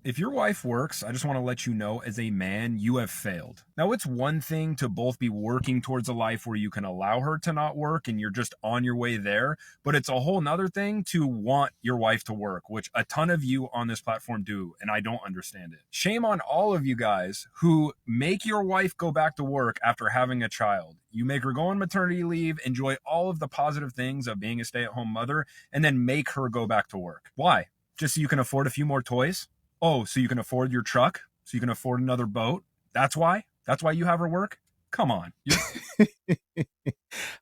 If your wife works, I just want to let you know, as a man, you have failed. Now, it's one thing to both be working towards a life where you can allow her to not work and you're just on your way there, but it's a whole nother thing to want your wife to work, which a ton of you on this platform do, and I don't understand it. Shame on all of you guys who make your wife go back to work after having a child. You make her go on maternity leave, enjoy all of the positive things of being a stay-at-home mother, and then make her go back to work. Why? Just so you can afford a few more toys? Oh, so you can afford your truck? So you can afford another boat? That's why? That's why you have her work? Come on.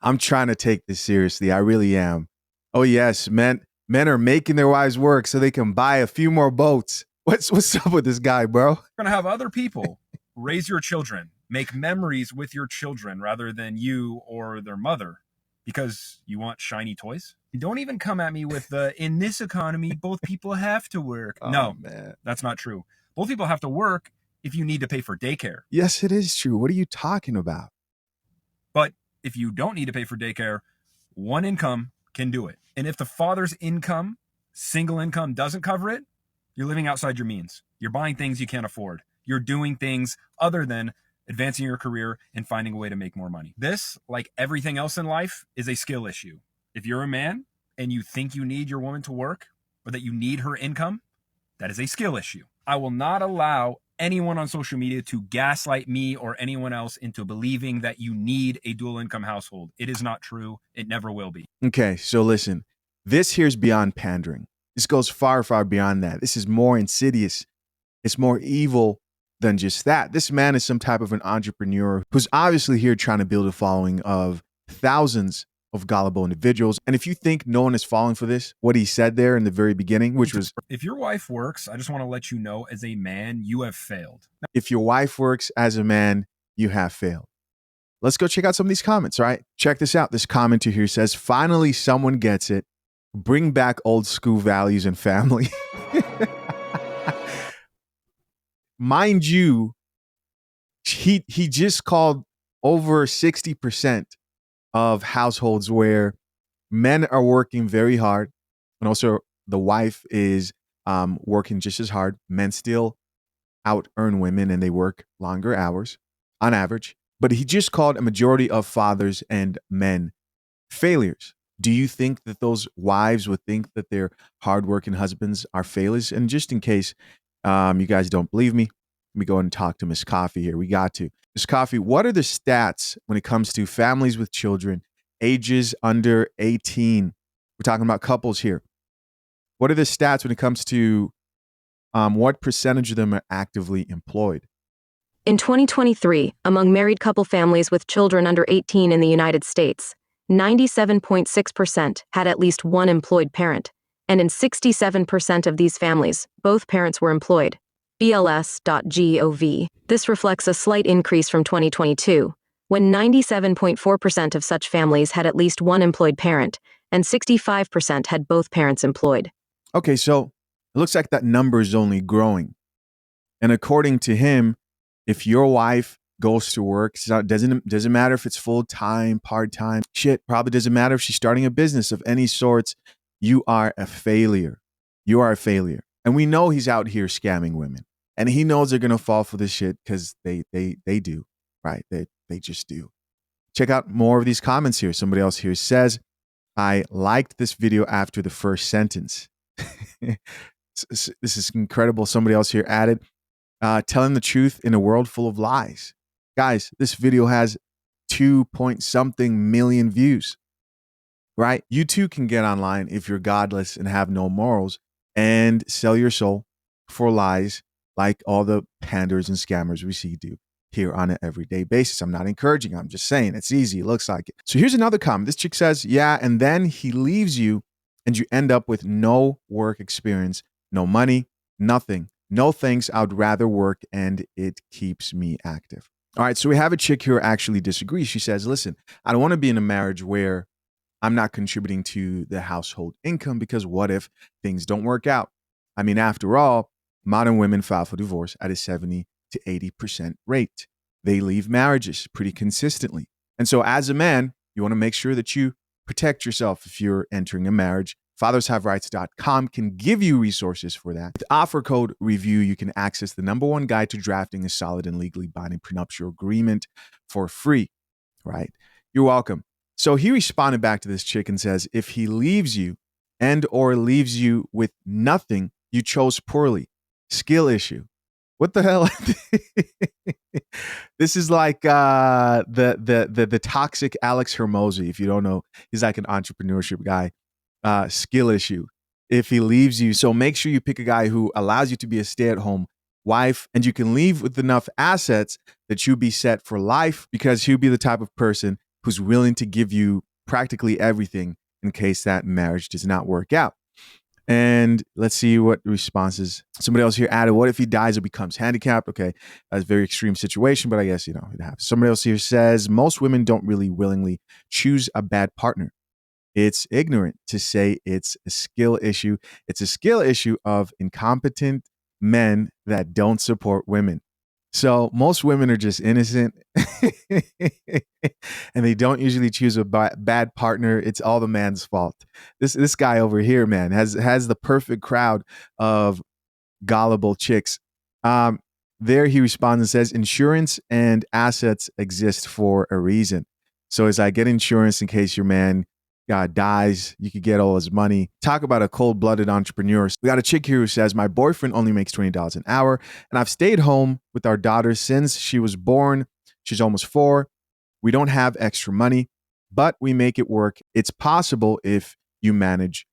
I'm trying to take this seriously. I really am. Oh yes, men are making their wives work so they can buy a few more boats. What's up with this guy, bro? You're going to have other people raise your children, make memories with your children rather than you or their mother, because you want shiny toys? Don't even come at me with in this economy, both people have to work. Oh, no, man. That's not true. Both people have to work if you need to pay for daycare. Yes, it is true. What are you talking about? But if you don't need to pay for daycare, one income can do it. And if the father's income, single income, doesn't cover it, you're living outside your means. You're buying things you can't afford. You're doing things other than advancing your career and finding a way to make more money. This, like everything else in life, is a skill issue. If you're a man and you think you need your woman to work or that you need her income, that is a skill issue. I will not allow anyone on social media to gaslight me or anyone else into believing that you need a dual income household. It is not true. It never will be. Okay, so listen, this here's beyond pandering. This goes far, far beyond that. This is more insidious. It's more evil than just that. This man is some type of an entrepreneur who's obviously here trying to build a following of thousands of gullible individuals. And if you think no one is falling for this, what he said there in the very beginning, which was, if your wife works, I just want to let you know, as a man, you have failed. If your wife works, as a man, you have failed. Let's go check out some of these comments, all right? Check this out. This commenter here says, finally, someone gets it. Bring back old school values and family. Mind you, he just called over 60% of households where men are working very hard, and also the wife is working just as hard. Men still out earn women and they work longer hours on average. But he just called a majority of fathers and men failures. Do you think that those wives would think that their hardworking husbands are failures? And just in case you guys don't believe me, let me go and talk to Miss Coffee here. We got to. Miss Coffee, what are the stats when it comes to families with children, ages under 18? We're talking about couples here. What are the stats when it comes to what percentage of them are actively employed? In 2023, among married couple families with children under 18 in the United States, 97.6% had at least one employed parent, and in 67% of these families, both parents were employed. BLS.gov. This reflects a slight increase from 2022, when 97.4% of such families had at least one employed parent, and 65% had both parents employed. Okay, so it looks like that number is only growing. And according to him, if your wife goes to work, it doesn't matter if it's full-time, part-time, probably doesn't matter if she's starting a business of any sorts, you are a failure. You are a failure. And we know he's out here scamming women. And he knows they're going to fall for this shit because they do, right? They just do. Check out more of these comments here. Somebody else here says, I liked this video after the first sentence. This is incredible. Somebody else here added, telling the truth in a world full of lies. Guys, this video has 2-point-something million views, right? You too can get online if you're godless and have no morals and sell your soul for lies like all the panders and scammers we see do here on an everyday basis. I'm not encouraging. I'm just saying it's easy. It looks like it. So here's another comment. This chick says, yeah, and then he leaves you and you end up with no work experience, no money, nothing. No thanks, I'd rather work and it keeps me active. All right, so we have a chick here who actually disagrees. She says, listen, I don't want to be in a marriage where I'm not contributing to the household income because what if things don't work out? I mean, after all, modern women file for divorce at a 70 to 80% rate. They leave marriages pretty consistently. And so as a man, you want to make sure that you protect yourself if you're entering a marriage fathershaverights.com can give you resources for that. With offer code REVIEW, you can access the #1 guide to drafting a solid and legally binding prenuptial agreement for free, right? You're welcome. So he responded back to this chick and says, if he leaves you and or leaves you with nothing, you chose poorly. Skill issue. What the hell? This is like the toxic Alex Hermosi. If you don't know, he's like an entrepreneurship guy. Skill issue. If he leaves you, so make sure you pick a guy who allows you to be a stay-at-home wife, and you can leave with enough assets that you be set for life, because he'll be the type of person who's willing to give you practically everything in case that marriage does not work out. And let's see what responses. Somebody else here added, what if he dies or becomes handicapped? Okay, that's a very extreme situation, but I guess, it happens. Somebody else here says, most women don't really willingly choose a bad partner. It's ignorant to say it's a skill issue. It's a skill issue of incompetent men that don't support women. So most women are just innocent and they don't usually choose a bad partner. It's all the man's fault. This guy over here, man, has the perfect crowd of gullible chicks. There he responds and says, insurance and assets exist for a reason. So as I get insurance in case your man dies, you could get all his money. Talk about a cold-blooded entrepreneur. We got a chick here who says, my boyfriend only makes $20 an hour, and I've stayed home with our daughter since she was born. She's almost 4. We don't have extra money, but we make it work. It's possible if you manage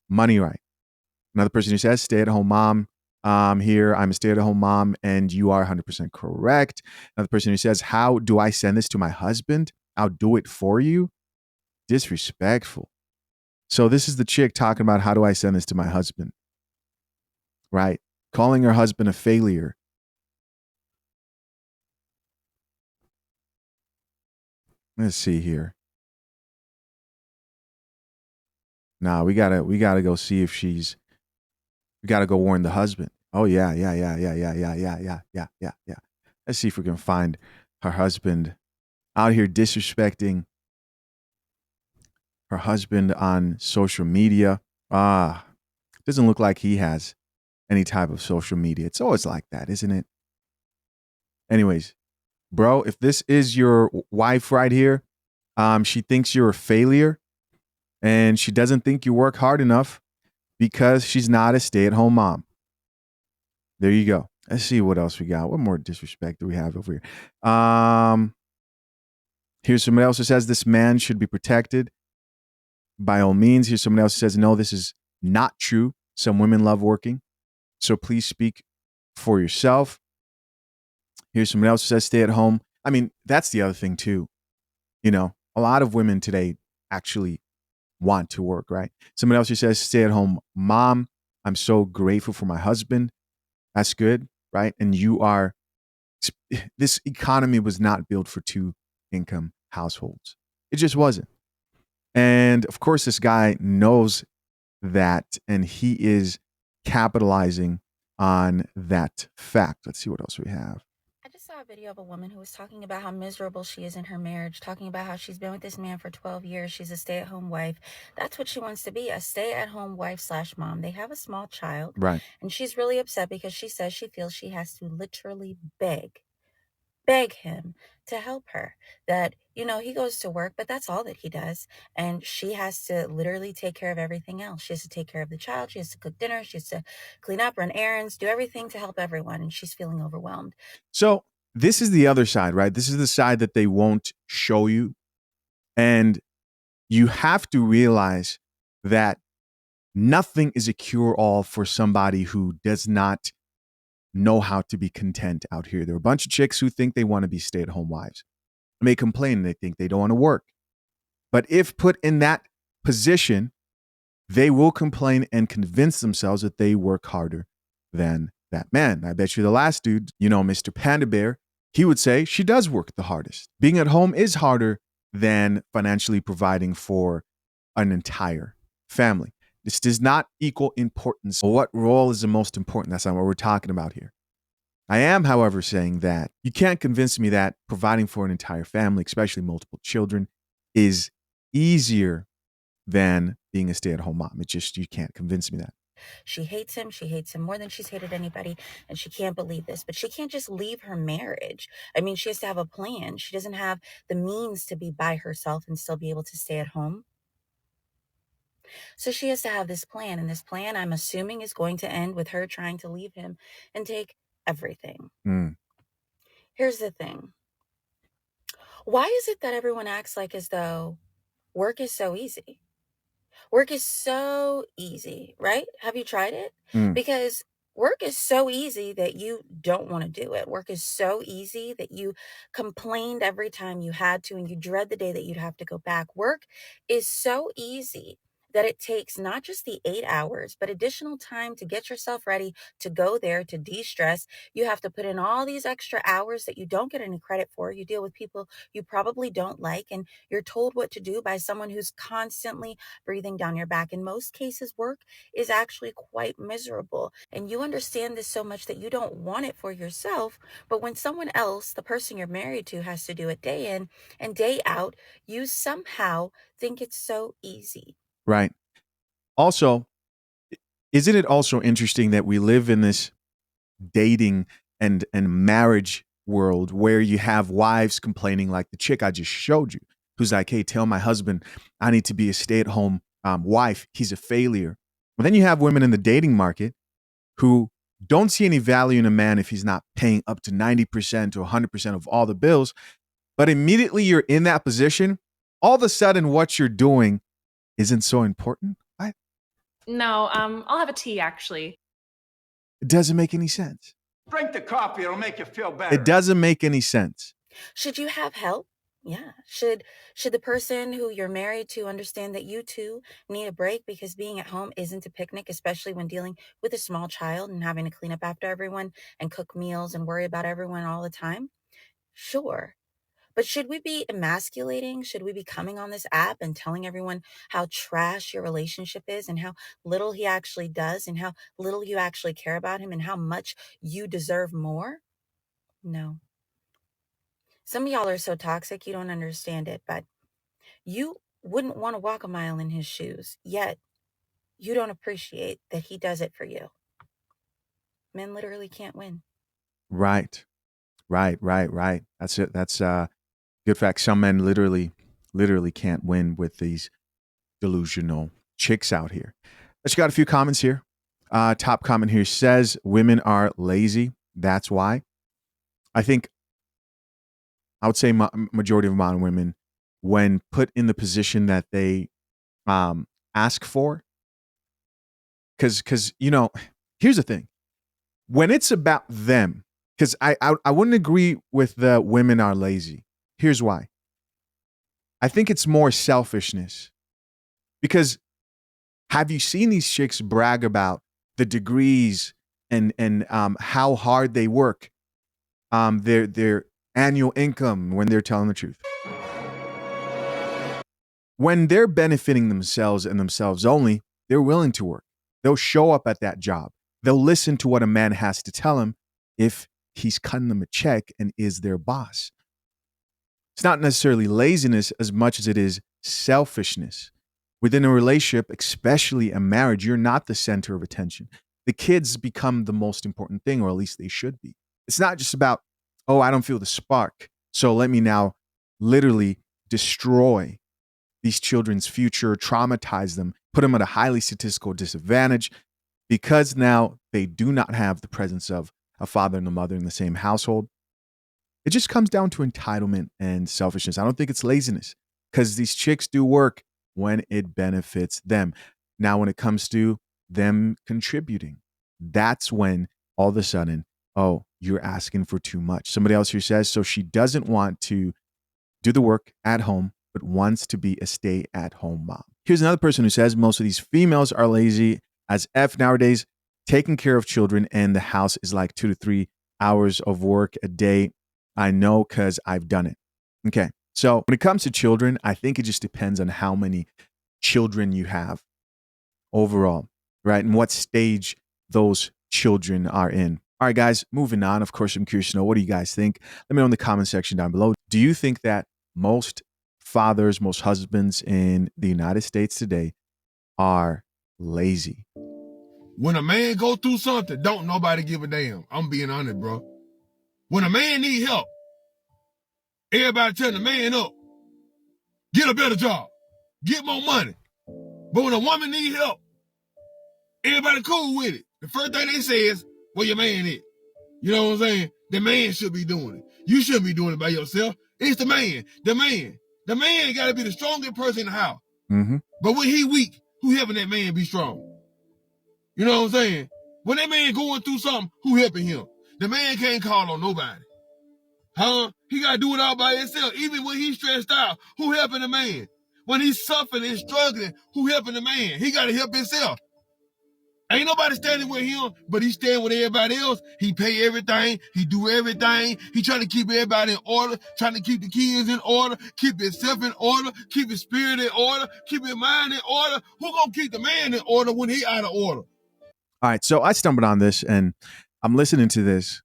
money right. Another person who says, stay-at-home mom. Here, I'm a stay-at-home mom, and you are 100% correct. Another person who says, how do I send this to my husband? I'll do it for you. Disrespectful. So this is the chick talking about, how do I send this to my husband? Right? Calling her husband a failure. Let's see here. Nah, we gotta go see if we gotta go warn the husband. Oh yeah. Let's see if we can find her husband out here disrespecting her husband on social media. Doesn't look like he has any type of social media. It's always like that, isn't it? Anyways, bro, if this is your wife right here, she thinks you're a failure and she doesn't think you work hard enough because she's not a stay-at-home mom. There you go. Let's see what else we got. What more disrespect do we have over here? Here's somebody else who says this man should be protected. By all means. Here's someone else who says, no, this is not true. Some women love working. So please speak for yourself. Here's someone else who says, stay at home. I mean, that's the other thing too. A lot of women today actually want to work, right? Someone else who says, stay at home mom. I'm so grateful for my husband. That's good, right? And this economy was not built for 2-income households. It just wasn't. And of course, this guy knows that, and he is capitalizing on that fact. Let's see what else we have. I just saw a video of a woman who was talking about how miserable she is in her marriage, talking about how she's been with this man for 12 years. She's a stay-at-home wife. That's what she wants to be, a stay-at-home wife/mom. They have a small child. Right. And she's really upset because she says she feels she has to literally beg him to help her, that he goes to work, but that's all that he does, and she has to literally take care of everything else. She has to take care of the child, she has to cook dinner, she has to clean up, run errands, do everything to help everyone, and she's feeling overwhelmed. So this is the other side, right? This is the side that they won't show you, and you have to realize that nothing is a cure-all for somebody who does not know how to be content out here. There are a bunch of chicks who think they want to be stay-at-home wives. And they complain, they think they don't want to work. But if put in that position, they will complain and convince themselves that they work harder than that man. I bet you the last dude, Mr. Panda Bear, he would say she does work the hardest. Being at home is harder than financially providing for an entire family. This does not equal importance. What role is the most important? That's not what we're talking about here. I am, however, saying that you can't convince me that providing for an entire family, especially multiple children, is easier than being a stay-at-home mom. It just, you can't convince me that. She hates him. She hates him more than she's hated anybody. And she can't believe this. But she can't just leave her marriage. I mean, she has to have a plan. She doesn't have the means to be by herself and still be able to stay at home. So she has to have this plan. And this plan, I'm assuming, is going to end with her trying to leave him and take everything. Mm. Here's the thing. Why is it that everyone acts like as though work is so easy? Work is so easy, right? Have you tried it? Mm. Because work is so easy that you don't want to do it. Work is so easy that you complained every time you had to and you dread the day that you'd have to go back. Work is so easy that it takes not just the 8 hours, but additional time to get yourself ready to go there to de stress. You have to put in all these extra hours that you don't get any credit for. You deal with people you probably don't like, and you're told what to do by someone who's constantly breathing down your back. In most cases, work is actually quite miserable. And you understand this so much that you don't want it for yourself. But when someone else, the person you're married to, has to do it day in and day out, you somehow think it's so easy. Right. Also, isn't it also interesting that we live in this dating and marriage world where you have wives complaining, like the chick I just showed you, who's like, hey, tell my husband I need to be a stay-at-home wife. He's a failure. But then you have women in the dating market who don't see any value in a man if he's not paying up to 90% to 100% of all the bills. But immediately you're in that position, all of a sudden what you're doing isn't so important. Right? No, I'll have a tea, actually. It doesn't make any sense. Drink the coffee, it'll make you feel better. It doesn't make any sense. Should you have help? Yeah. Should the person who you're married to understand that you too need a break, because being at home isn't a picnic, especially when dealing with a small child and having to clean up after everyone and cook meals and worry about everyone all the time? Sure. But should we be emasculating? Should we be coming on this app and telling everyone how trash your relationship is and how little he actually does and how little you actually care about him and how much you deserve more? No. Some of y'all are so toxic you don't understand it, but you wouldn't want to walk a mile in his shoes, yet you don't appreciate that he does it for you. Men literally can't win. Right. That's it. That's good fact. Some men literally can't win with these delusional chicks out here. Let's got a few comments here. Top comment here says women are lazy. That's why. I think I would say majority of modern women, when put in the position that they ask for, because here's the thing, when it's about them, because I wouldn't agree with the women are lazy. Here's why. I think it's more selfishness. Because have you seen these chicks brag about the degrees and how hard they work, their annual income when they're telling the truth? When they're benefiting themselves and themselves only, they're willing to work. They'll show up at that job. They'll listen to what a man has to tell them if he's cutting them a check and is their boss. It's not necessarily laziness as much as it is selfishness. Within a relationship, especially a marriage, you're not the center of attention. The kids become the most important thing, or at least they should be. It's not just about, oh, I don't feel the spark, so let me now literally destroy these children's future, traumatize them, put them at a highly statistical disadvantage because now they do not have the presence of a father and a mother in the same household. It just comes down to entitlement and selfishness. I don't think it's laziness, because these chicks do work when it benefits them. Now, when it comes to them contributing, that's when all of a sudden, oh, you're asking for too much. Somebody else here says, so she doesn't want to do the work at home, but wants to be a stay-at-home mom. Here's another person who says most of these females are lazy as F nowadays. Taking care of children and the house is like 2 to 3 hours of work a day. I know because I've done it. Okay. So when it comes to children, I think it just depends on how many children you have overall, right? And what stage those children are in. All right, guys, moving on. Of course, I'm curious to know, what do you guys think? Let me know in the comment section down below. Do you think that most fathers, most husbands in the United States today are lazy. When a man go through something, don't nobody give a damn. I'm being honest, bro. When a man need help, everybody tell the man up, get a better job, get more money. But when a woman need help, everybody cool with it. The first thing they say is, where your man at? You know what I'm saying? The man should be doing it. You shouldn't be doing it by yourself. It's the man. The man got to be the strongest person in the house. Mm-hmm. But when he weak, who helping that man be strong? You know what I'm saying? When that man going through something, who helping him? The man can't call on nobody. Huh? He got to do it all by himself. Even when he's stressed out, who helping the man? When he's suffering and struggling, who helping the man? He got to help himself. Ain't nobody standing with him, but he standing with everybody else. He pay everything. He do everything. He trying to keep everybody in order, trying to keep the kids in order, keep himself in order, keep his spirit in order, keep his mind in order. Who gonna keep the man in order when he out of order? All right, so I stumbled on this and I'm listening to this.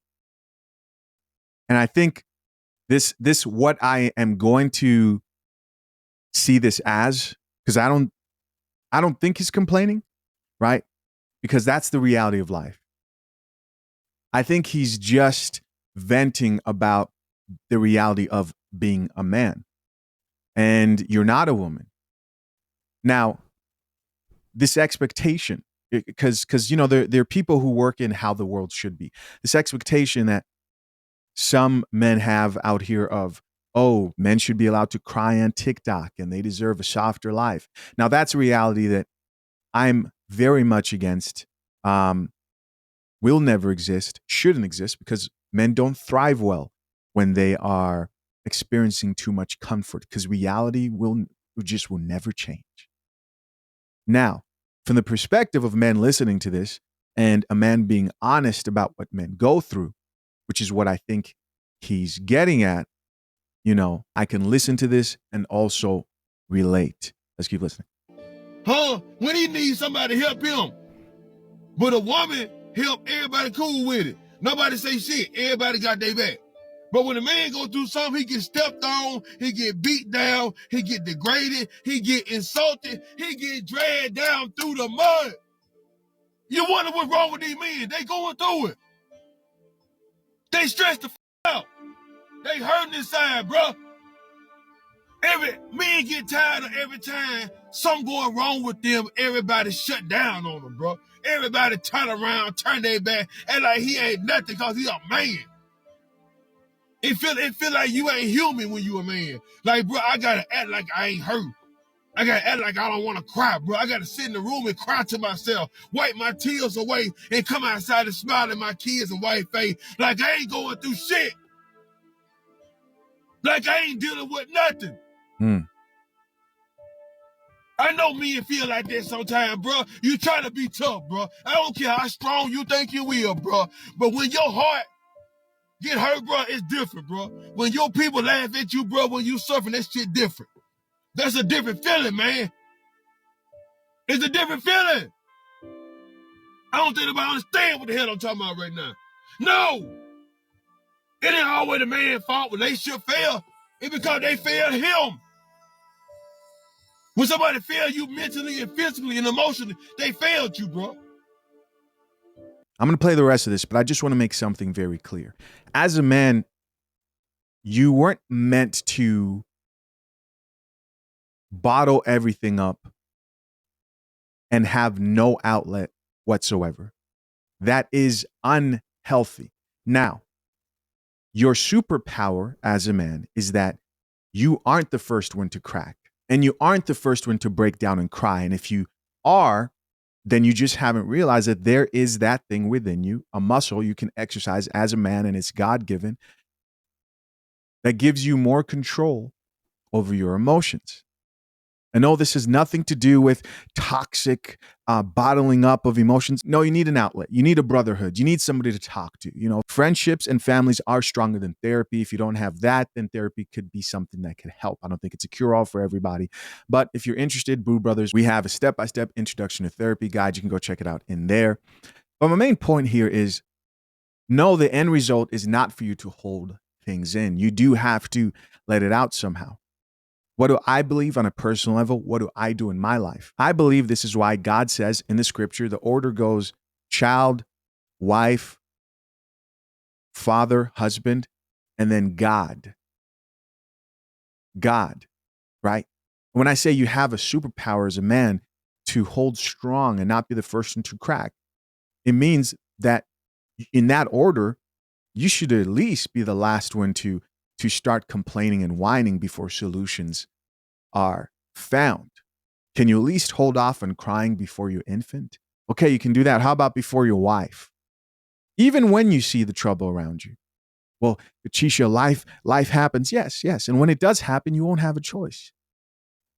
And I think this what I am going to see this as, because I don't think he's complaining, right? Because that's the reality of life. I think he's just venting about the reality of being a man. And you're not a woman. Now, this expectation, because there are people who work in how the world should be. This expectation that some men have out here of, oh, men should be allowed to cry on TikTok and they deserve a softer life. Now, that's a reality that I'm very much against, will never exist, shouldn't exist, because men don't thrive well when they are experiencing too much comfort, because reality will never change. Now, from the perspective of men listening to this and a man being honest about what men go through, which is what I think he's getting at, I can listen to this and also relate. Let's keep listening. Huh? When he needs somebody to help him. But a woman help everybody cool with it. Nobody say shit. Everybody got their back. But when a man go through something, he get stepped on, he get beat down, he get degraded, he get insulted, he get dragged down through the mud. You wonder what's wrong with these men. They going through it. They stressed the out. They hurting inside, bro. Men get tired of every time something going wrong with them, everybody shut down on them, bro. Everybody turn around, turn their back, and like he ain't nothing because he a man. It feel like you ain't human when you a man. Like, bro, I gotta act like I ain't hurt. I gotta act like I don't want to cry, bro. I gotta sit in the room and cry to myself, wipe my tears away, and come outside and smile at my kids and white face like I ain't going through shit. Like I ain't dealing with nothing. I know men feel like that sometimes, bro. You try to be tough, bro. I don't care how strong you think you will, bro. But when your heart get hurt, bro, it's different, bro. When your people laugh at you, bro, when you suffering, that shit different. That's a different feeling, man. It's a different feeling. I don't think anybody understand what the hell I'm talking about right now. No. It ain't always the man's fault when they should fail. It's because they failed him. When somebody failed you mentally and physically and emotionally, they failed you, bro. I'm going to play the rest of this, but I just want to make something very clear. As a man, you weren't meant to bottle everything up and have no outlet whatsoever. That is unhealthy. Now, your superpower as a man is that you aren't the first one to crack, and you aren't the first one to break down and cry. And if you are, then you just haven't realized that there is that thing within you, a muscle you can exercise as a man, and it's God-given, that gives you more control over your emotions. And no, this has nothing to do with toxic bottling up of emotions. No, you need an outlet. You need a brotherhood. You need somebody to talk to. Friendships and families are stronger than therapy. If you don't have that, then therapy could be something that could help. I don't think it's a cure-all for everybody. But if you're interested, Brew Brothers, we have a step-by-step introduction to therapy guide. You can go check it out in there. But my main point here is, no, the end result is not for you to hold things in. You do have to let it out somehow. What do I believe on a personal level? What do I do in my life? I believe this is why God says in the scripture, the order goes child, wife, father, husband, and then God. God, right? When I say you have a superpower as a man to hold strong and not be the first one to crack, it means that in that order, you should at least be the last one to start complaining and whining before solutions are found. Can you at least hold off on crying before your infant? Okay, you can do that. How about before your wife? Even when you see the trouble around you. Well, Patricia, life happens. Yes, yes. And when it does happen, you won't have a choice.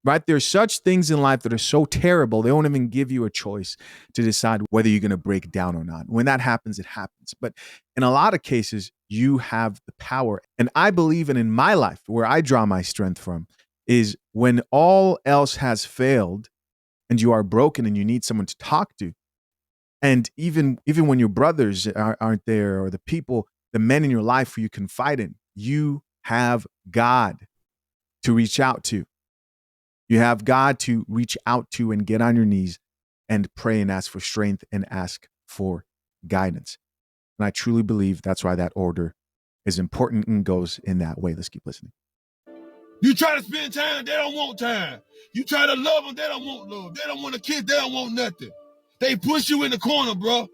Right? There's such things in life that are so terrible, they won't even give you a choice to decide whether you're going to break down or not. When that happens, it happens. But in a lot of cases, you have the power. And I believe in my life, where I draw my strength from, is when all else has failed and you are broken and you need someone to talk to. And even when your brothers aren't there, or the people, the men in your life who you confide in, you have God to reach out to. You have God to reach out to and get on your knees and pray and ask for strength and ask for guidance. And I truly believe that's why that order is important and goes in that way. Let's keep listening. You try to spend time, they don't want time. You try to love them, they don't want love. They don't want a kiss, they don't want nothing. They push you in the corner, bro.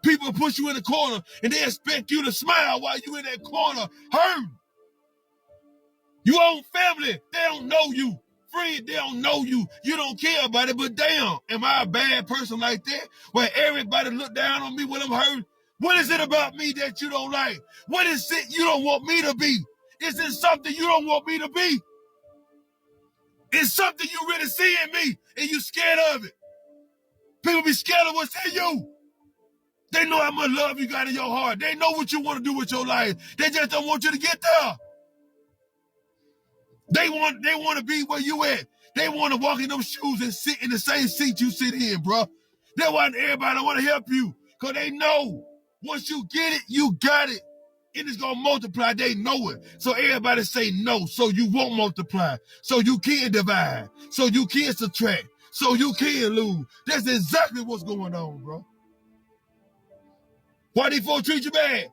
People push you in the corner and they expect you to smile while you in that corner hurting. You own family, they don't know you. Friends, they don't know you. You don't care about it, but damn, am I a bad person like that? Where everybody look down on me when I'm hurting? What is it about me that you don't like? What is it you don't want me to be? Is it something you don't want me to be? It's something you really see in me and you scared of it. People be scared of what's in you. They know how much love you got in your heart. They know what you want to do with your life. They just don't want you to get there. They want to be where you at. They want to walk in those shoes and sit in the same seat you sit in, bro. They want everybody want to help you because they know once you get it, you got it. And it's going to multiply. They know it. So everybody say no, so you won't multiply. So you can't divide. So you can't subtract. So you can't lose. That's exactly what's going on, bro. Why these folks treat you bad?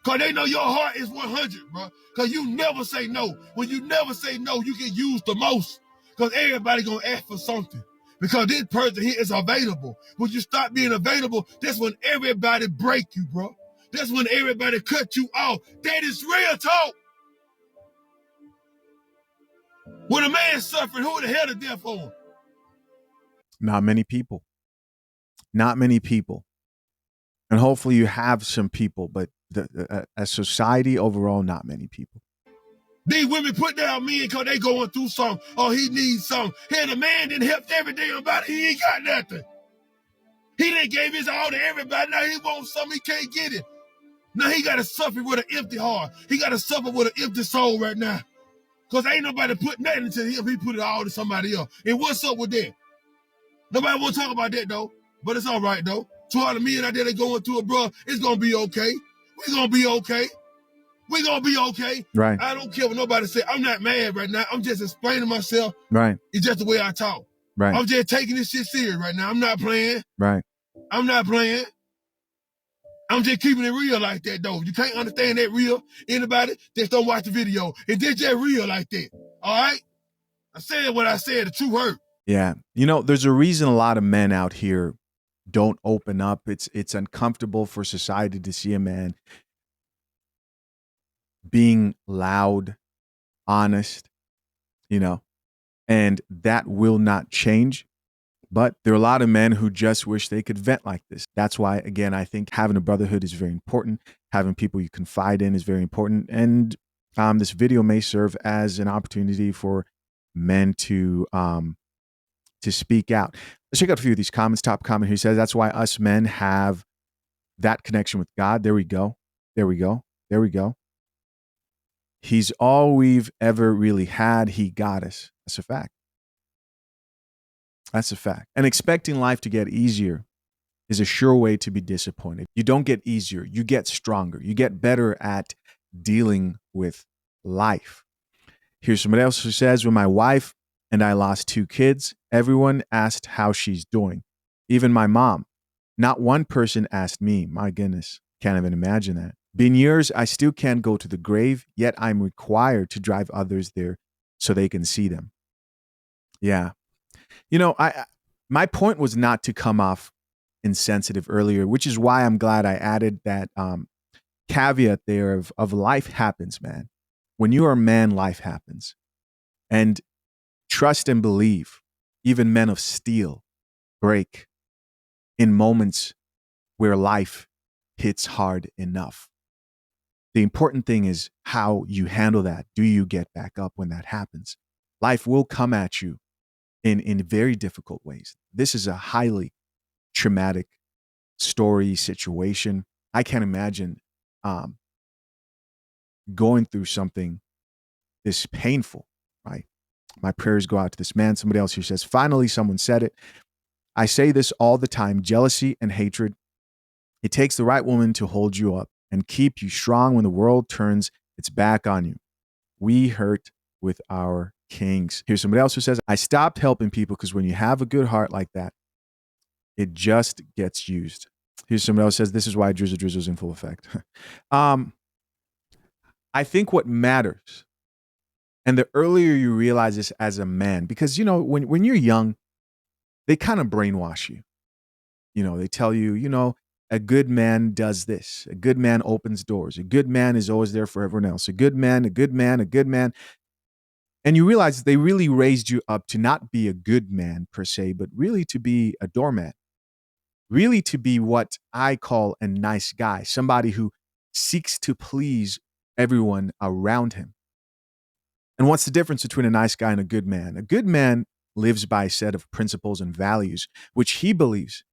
Because they know your heart is 100, bro. Because you never say no. When you never say no, you get used the most. Because everybody going to ask for something. Because this person here is available. When you stop being available, that's when everybody break you, bro. That's when everybody cut you off. That is real talk. When a man suffering, who the hell is there for him? Not many people. Not many people. And hopefully you have some people, but as society overall, not many people. These women put down men because they going through something or he needs something. Hey, the man didn't help every day about it. He ain't got nothing. He didn't gave his all to everybody. Now he wants something, he can't get it. Now he got to suffer with an empty heart. He got to suffer with an empty soul right now. Because ain't nobody put nothing into him. He put it all to somebody else. And what's up with that? Nobody want to talk about that, though. But it's all right, though. To all the men out there that going through it, bro, it's going to be okay. We going to be okay. We going to be okay. Right. I don't care what nobody say. I'm not mad right now. I'm just explaining myself. Right. It's just the way I talk. Right. I'm just taking this shit serious right now. I'm not playing. Right. I'm not playing. I'm just keeping it real like that, though. You can't understand that real. Anybody, just don't watch the video. It's just real like that. All right? I said what I said. The truth hurt. Yeah. You know, there's a reason a lot of men out here don't open up. It's uncomfortable for society to see a man being loud, honest, you know, and that will not change. But there are a lot of men who just wish they could vent like this. That's why, again, I think having a brotherhood is very important. Having people you confide in is very important. And this video may serve as an opportunity for men to speak out. Let's check out a few of these comments. Top comment who says, that's why us men have that connection with God. There we go. There we go. There we go. He's all we've ever really had. He got us. That's a fact. That's a fact. And expecting life to get easier is a sure way to be disappointed. You don't get easier. You get stronger. You get better at dealing with life. Here's somebody else who says, when my wife and I lost 2 kids, everyone asked how she's doing. Even my mom. Not one person asked me. My goodness. Can't even imagine that. Been years, I still can't go to the grave, yet I'm required to drive others there so they can see them. Yeah. You know, my point was not to come off insensitive earlier, which is why I'm glad I added that caveat there of life happens, man. When you are a man, life happens. And trust and believe, even men of steel break in moments where life hits hard enough. The important thing is how you handle that. Do you get back up when that happens? Life will come at you in very difficult ways. This is a highly traumatic story, situation. I can't imagine going through something this painful, right? My prayers go out to this man. Somebody else here says, finally, someone said it. I say this all the time, jealousy and hatred. It takes the right woman to hold you up and keep you strong when the world turns its back on you. We hurt with our kings. Here's somebody else who says, I stopped helping people because when you have a good heart like that, it just gets used. Here's somebody else who says, this is why Drizzle's in full effect. I think what matters, and the earlier you realize this as a man, because, you know, when you're young, they kind of brainwash you. You know, they tell you, you know, a good man does this. A good man opens doors. A good man is always there for everyone else. A good man, a good man, a good man. And you realize they really raised you up to not be a good man per se, but really to be a doormat. Really to be what I call a nice guy, somebody who seeks to please everyone around him. And what's the difference between a nice guy and a good man? A good man lives by a set of principles and values, which he believes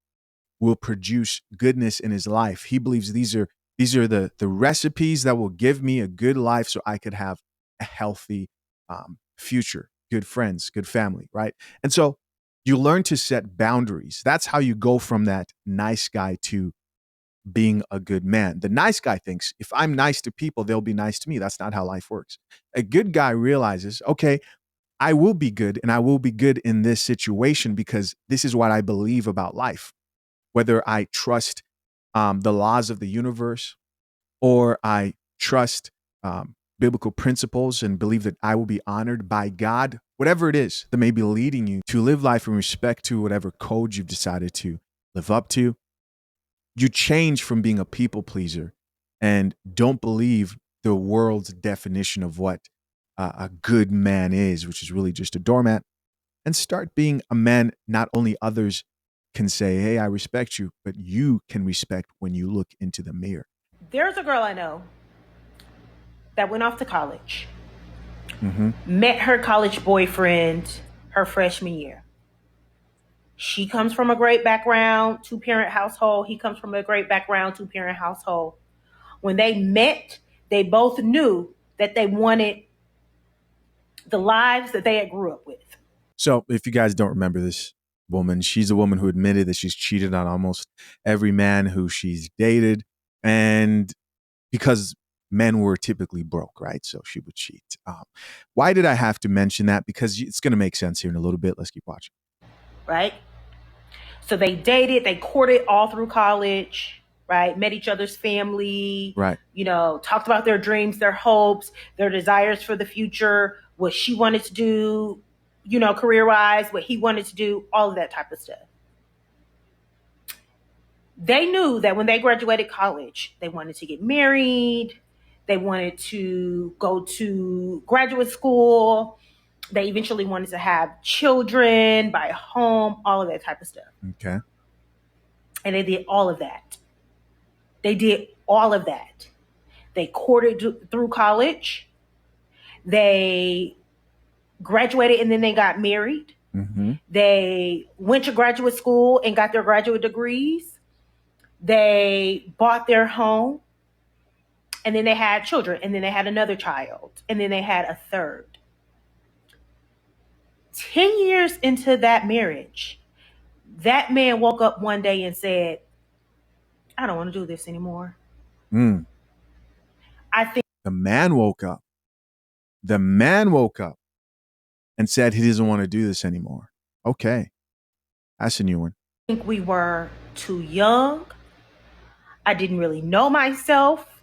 will produce goodness in his life. He believes these are the recipes that will give me a good life so I could have a healthy future, good friends, good family, right? And so you learn to set boundaries. That's how you go from that nice guy to being a good man. The nice guy thinks, if I'm nice to people, they'll be nice to me. That's not how life works. A good guy realizes, okay, I will be good, and I will be good in this situation because this is what I believe about life. Whether I trust the laws of the universe or I trust biblical principles and believe that I will be honored by God, whatever it is that may be leading you to live life in respect to whatever code you've decided to live up to, you change from being a people pleaser and don't believe the world's definition of what a good man is, which is really just a doormat, and start being a man not only others can say, hey, I respect you, but you can respect when you look into the mirror. There's a girl I know that went off to college, met her college boyfriend her freshman year. She comes from a great background, 2-parent household. He comes from a great background, 2-parent household. When they met, they both knew that they wanted the lives that they had grew up with. So if you guys don't remember this woman, she's a woman who admitted that she's cheated on almost every man who she's dated. And because men were typically broke, right? So she would cheat. Why did I have to mention that? Because it's going to make sense here in a little bit. Let's keep watching. Right? So they dated, they courted all through college, right? Met each other's family, right? You know, talked about their dreams, their hopes, their desires for the future, what she wanted to do, you know, career-wise, what he wanted to do, all of that type of stuff. They knew that when they graduated college, they wanted to get married, they wanted to go to graduate school, they eventually wanted to have children, buy a home, all of that type of stuff. Okay. And they did all of that. They did all of that. They courted through college. They graduated and then they got married. They went to graduate school and got their graduate degrees. They bought their home. And then they had children. And then they had another child. And then they had a third. 10 years into that marriage, that man woke up one day and said, I don't want to do this anymore. I think the man woke up. The man woke up and said he doesn't want to do this anymore. Okay. That's a new one. I think we were too young. I didn't really know myself.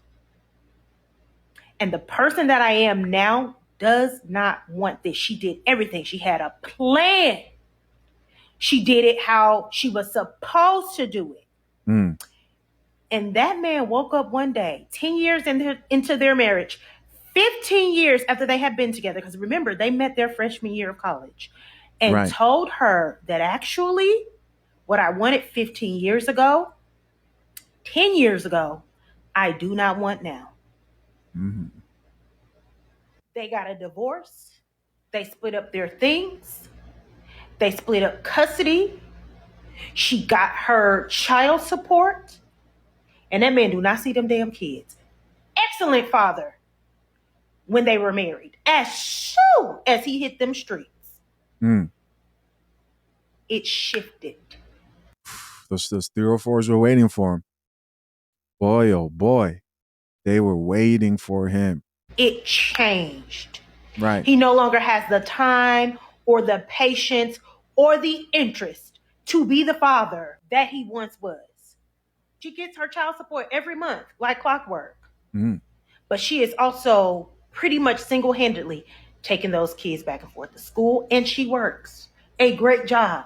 And the person that I am now does not want this. She did everything. She had a plan. She did it how she was supposed to do it. Mm. And that man woke up one day, 10 years into their marriage, 15 years after they had been together, because remember, they met their freshman year of college, and Right. told her that actually what I wanted 15 years ago, 10 years ago, I do not want now. Mm-hmm. They got a divorce. They split up their things. They split up custody. She got her child support. And that man do not see them damn kids. Excellent father when they were married. As soon as he hit them streets, it shifted. Those 304s were waiting for him. Boy, oh boy. They were waiting for him. It changed. Right. He no longer has the time or the patience or the interest to be the father that he once was. She gets her child support every month, like clockwork. Mm. But she is also pretty much single-handedly taking those kids back and forth to school, and she works a great job.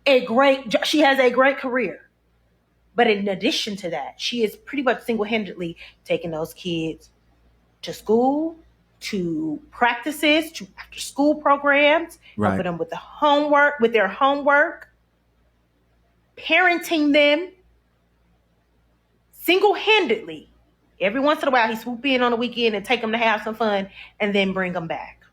She has a great career. But in addition to that, she is pretty much single-handedly taking those kids to school, to practices, to after-school programs, Right. helping them with their homework, parenting them single-handedly. Every once in a while, he swoop in on the weekend and take them to have some fun and then bring them back.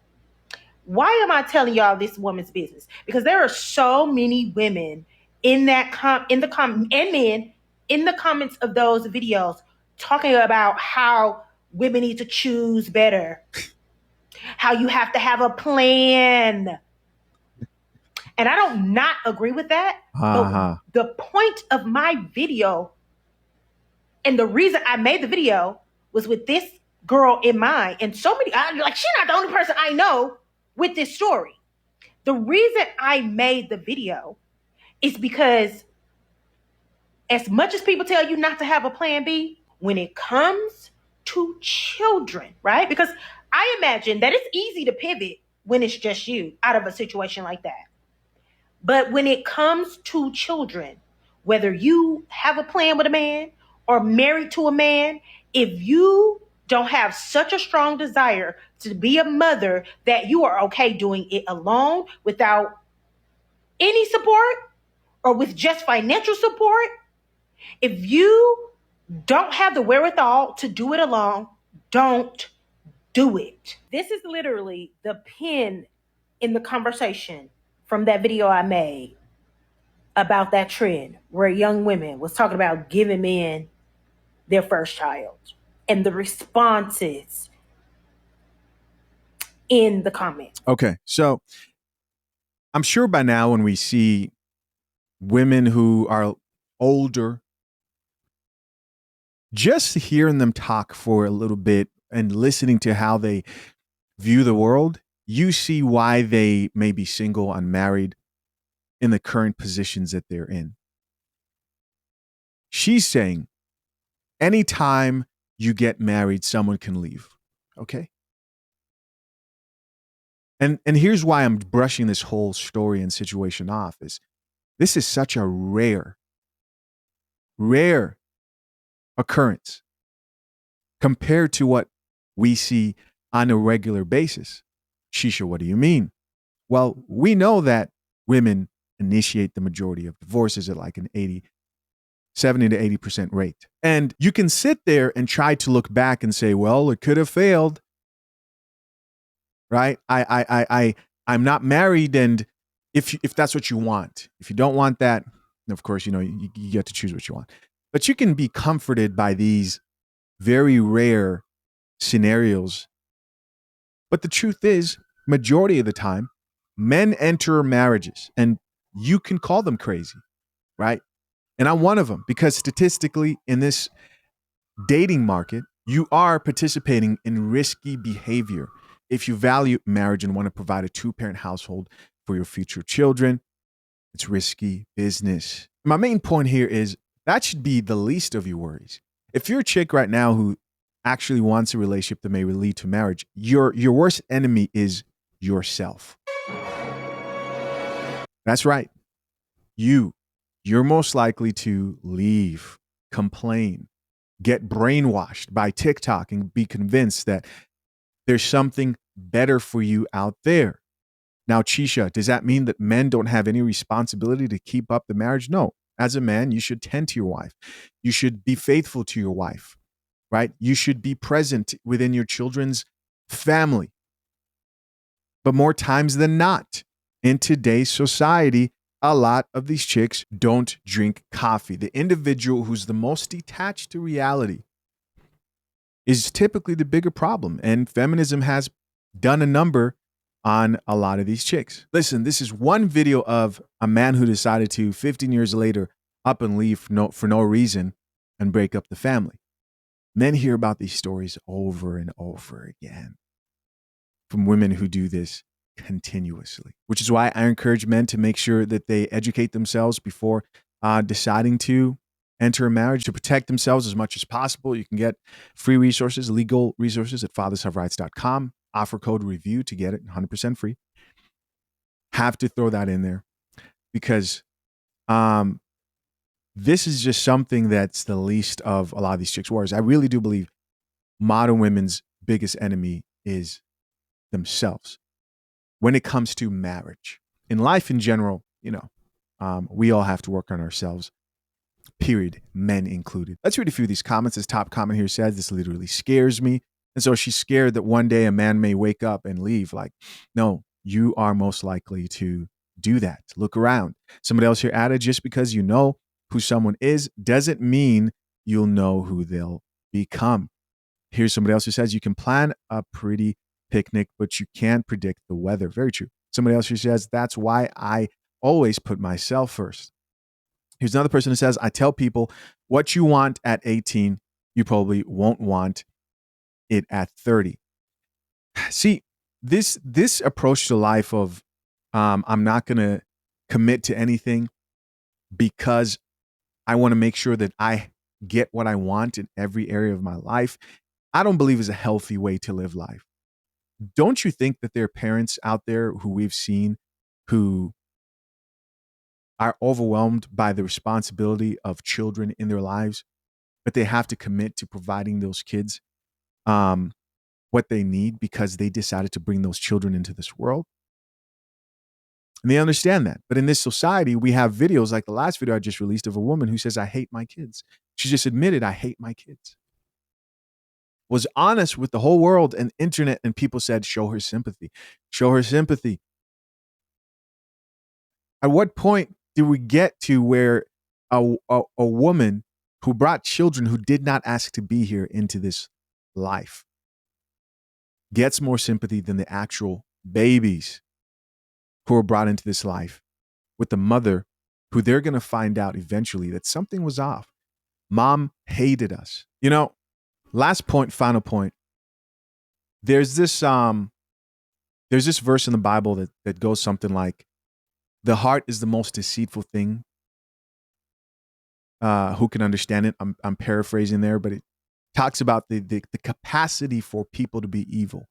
Why am I telling y'all this woman's business? Because there are so many women in that and men in the comments of those videos talking about how women need to choose better, how you have to have a plan. And I don't not agree with that. Uh-huh. But the point of my video and the reason I made the video was with this girl in mind. And so many, she's not the only person I know with this story. The reason I made the video is because as much as people tell you not to have a plan B, when it comes to children, right? Because I imagine that it's easy to pivot when it's just you out of a situation like that. But when it comes to children, whether you have a plan with a man or married to a man, if you don't have such a strong desire to be a mother that you are okay doing it alone without any support or with just financial support, if you don't have the wherewithal to do it alone, don't do it. This is literally the pin in the conversation from that video I made about that trend where young women was talking about giving men their first child and the responses in the comments. Okay. So I'm sure by now when we see women who are older, just hearing them talk for a little bit and listening to how they view the world, you see why they may be single, unmarried in the current positions that they're in. She's saying, anytime you get married, someone can leave. Okay. And here's why I'm brushing this whole story and situation off is this is such a rare occurrence compared to what we see on a regular basis. Shisha, what do you mean? Well, we know that women initiate the majority of divorces at like an 70 to 80% rate. And you can sit there and try to look back and say, well, it could have failed. Right? I'm not married, and if that's what you want. If you don't want that, of course, you get to choose what you want. But you can be comforted by these very rare scenarios. But the truth is, majority of the time, men enter marriages, and you can call them crazy, right? And I'm one of them, because statistically in this dating market, you are participating in risky behavior. if you value marriage and want to provide a two-parent household for your future children, it's risky business. My main point here is that should be the least of your worries. If you're a chick right now who actually wants a relationship that may lead to marriage, your worst enemy is yourself. That's right. You're most likely to leave, complain, get brainwashed by TikTok and be convinced that there's something better for you out there. Now, Chisha, does that mean that men don't have any responsibility to keep up the marriage? No. As a man, you should tend to your wife. You should be faithful to your wife, right? You should be present within your children's family. But more times than not, in today's society, a lot of these chicks don't drink coffee. The individual who's the most detached to reality is typically the bigger problem. And feminism has done a number on a lot of these chicks. Listen, this is one video of a man who decided to, 15 years later, up and leave for no reason and break up the family. Men hear about these stories over and over again from women who do this continuously, which is why I encourage men to make sure that they educate themselves before deciding to enter a marriage, to protect themselves as much as possible. You can get free resources, legal resources at fathershaverights.com. Offer code REVIEW to get it 100% free. Have to throw that in there because this is just something that's the least of a lot of these chicks' worries. I really do believe modern women's biggest enemy is themselves when it comes to marriage. In life in general, we all have to work on ourselves, period, men included. Let's read a few of these comments. This top comment here says, "This literally scares me." And so she's scared that one day a man may wake up and leave. Like, no, you are most likely to do that. Look around. Somebody else here added, just because you know who someone is doesn't mean you'll know who they'll become. Here's somebody else who says, you can plan a pretty picnic, but you can't predict the weather. Very true. Somebody else who says, that's why I always put myself first. Here's another person who says, I tell people what you want at 18, you probably won't want it at 30. See, this approach to life of I'm not going to commit to anything because I want to make sure that I get what I want in every area of my life, I don't believe is a healthy way to live life. Don't you think that there are parents out there who we've seen who are overwhelmed by the responsibility of children in their lives, but they have to commit to providing those kids what they need because they decided to bring those children into this world? And they understand that. But in this society, we have videos like the last video I just released of a woman who says, I hate my kids. She just admitted, I hate my kids. Was honest with the whole world and internet, and people said, show her sympathy. Show her sympathy. At what point do we get to where a woman who brought children who did not ask to be here into this life gets more sympathy than the actual babies who are brought into this life with the mother who they're going to find out eventually that something was off. Mom hated us. Last point, final point. There's this verse in the Bible that goes something like, the heart is the most deceitful thing. Who can understand it? I'm paraphrasing there, but it talks about the capacity for people to be evil.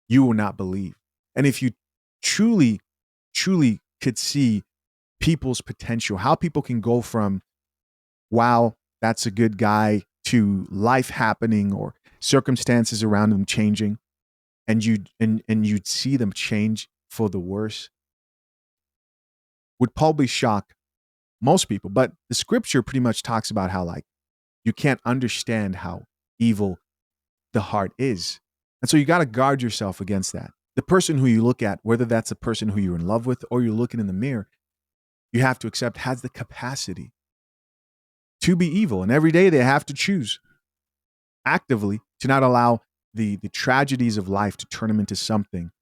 You will not believe. And if you truly could see people's potential, how people can go from, wow, that's a good guy, to life happening or circumstances around them changing, and you'd see them change for the worse, would probably shock most people. But the scripture pretty much talks about how, like, you can't understand how evil the heart is. And so you got to guard yourself against that. The person who you look at, whether that's a person who you're in love with or you're looking in the mirror, you have to accept has the capacity to be evil. And every day they have to choose actively to not allow the tragedies of life to turn them into something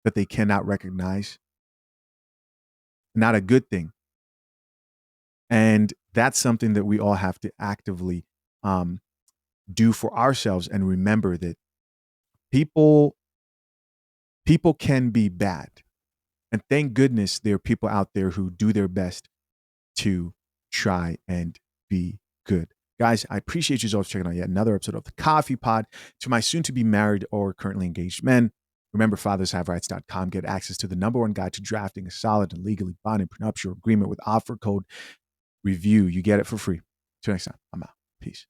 that they cannot recognize. Not a good thing. And that's something that we all have to actively do for ourselves, and remember that people People can be bad. And thank goodness there are people out there who do their best to try and be good. Guys, I appreciate you all checking out yet another episode of the Coffee Pod. To my soon-to-be married or currently engaged men, remember fathershaverights.com. Get access to the #1 guide to drafting a solid and legally binding prenuptial agreement with offer code REVIEW. You get it for free. Till next time, I'm out. Peace.